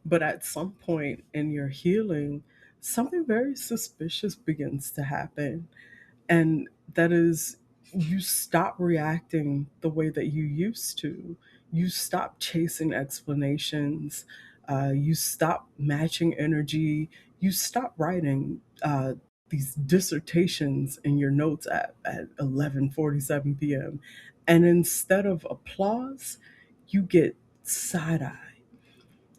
But at some point in your healing, something very suspicious begins to happen. And that is, you stop reacting the way that you used to. You stop chasing explanations. You stop matching energy. You stop writing these dissertations in your notes at 11:47 p.m. And instead of applause, you get side eye.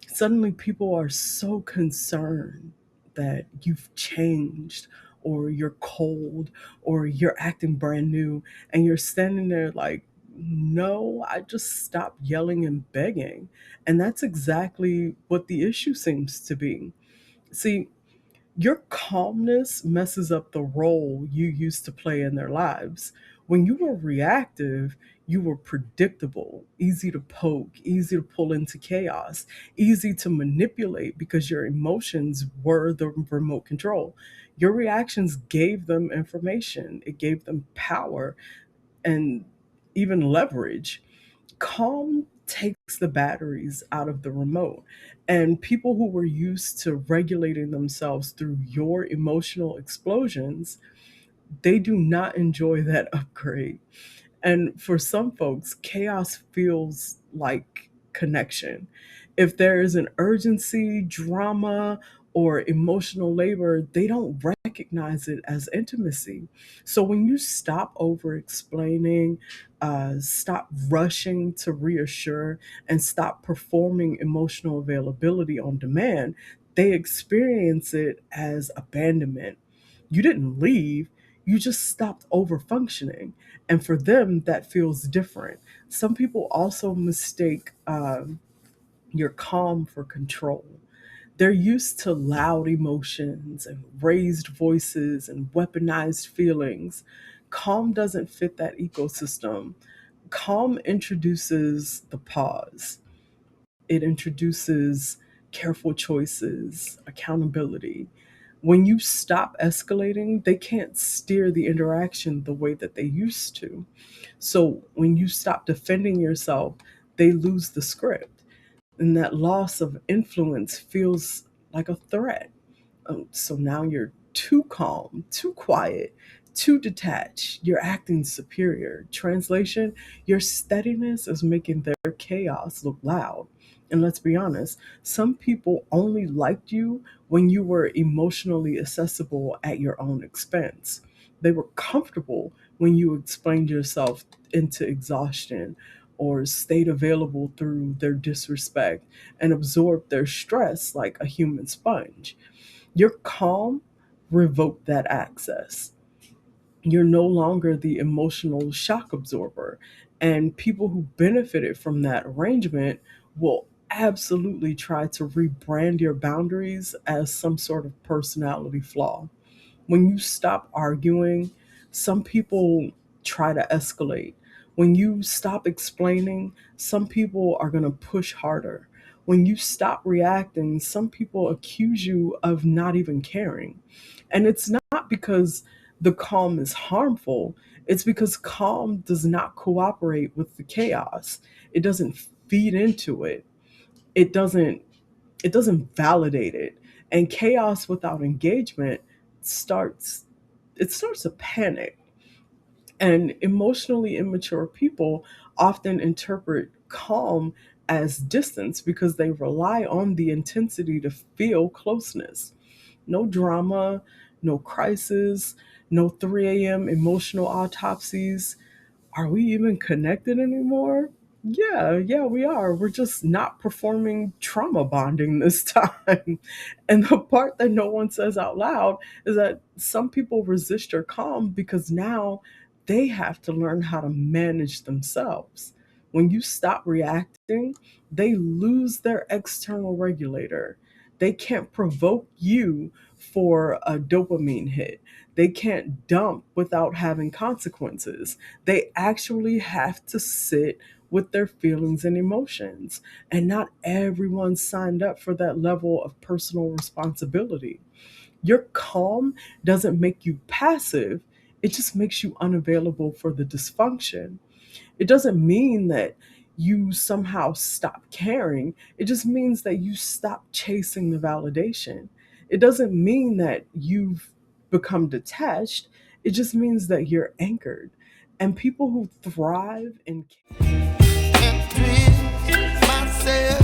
Suddenly people are so concerned that you've changed, or you're cold, or you're acting brand new, and you're standing there like, no, I just stopped yelling and begging. And that's exactly what the issue seems to be. See, your calmness messes up the role you used to play in their lives. When you were reactive, you were predictable, easy to poke, easy to pull into chaos, easy to manipulate because your emotions were the remote control. Your reactions gave them information, it gave them power and even leverage. Calm takes the batteries out of the remote. And people who were used to regulating themselves through your emotional explosions, they do not enjoy that upgrade. And for some folks, chaos feels like connection. If there is an urgency, drama, or emotional labor, they don't recognize it as intimacy. So when you stop over explaining, stop rushing to reassure, and stop performing emotional availability on demand, they experience it as abandonment. You didn't leave, you just stopped over functioning. And for them, that feels different. Some people also mistake your calm for control. They're used to loud emotions and raised voices and weaponized feelings. Calm doesn't fit that ecosystem. Calm introduces the pause, it introduces careful choices, accountability. When you stop escalating, they can't steer the interaction the way that they used to. So when you stop defending yourself, they lose the script. And that loss of influence feels like a threat. So now you're too calm, too quiet, too detached. You're acting superior. Translation, your steadiness is making their chaos look loud. And let's be honest, some people only liked you when you were emotionally accessible at your own expense. They were comfortable when you explained yourself into exhaustion or stayed available through their disrespect and absorbed their stress like a human sponge. Your calm revoked that access. You're no longer the emotional shock absorber. And people who benefited from that arrangement will absolutely try to rebrand your boundaries as some sort of personality flaw. When you stop arguing, some people try to escalate. When you stop explaining, some people are going to push harder. When you stop reacting, some people accuse you of not even caring. And it's not because the calm is harmful, it's because calm does not cooperate with the chaos. It doesn't feed into it. It doesn't it doesn't validate it. And chaos without engagement starts it starts a panic. And emotionally immature people often interpret calm as distance because they rely on the intensity to feel closeness. No drama, no crisis, no 3 a.m. emotional autopsies. Are we even connected anymore? Yeah, we are. We're just not performing trauma bonding this time. And the part that no one says out loud is that some people resist your calm because now they have to learn how to manage themselves. When you stop reacting, they lose their external regulator. They can't provoke you for a dopamine hit. They can't dump without having consequences. They actually have to sit with their feelings and emotions. And not everyone signed up for that level of personal responsibility. Your calm doesn't make you passive, it just makes you unavailable for the dysfunction. It doesn't mean that you somehow stop caring. It just means that you stop chasing the validation. It doesn't mean that you've become detached. It just means that you're anchored. And people who thrive in Can't dream myself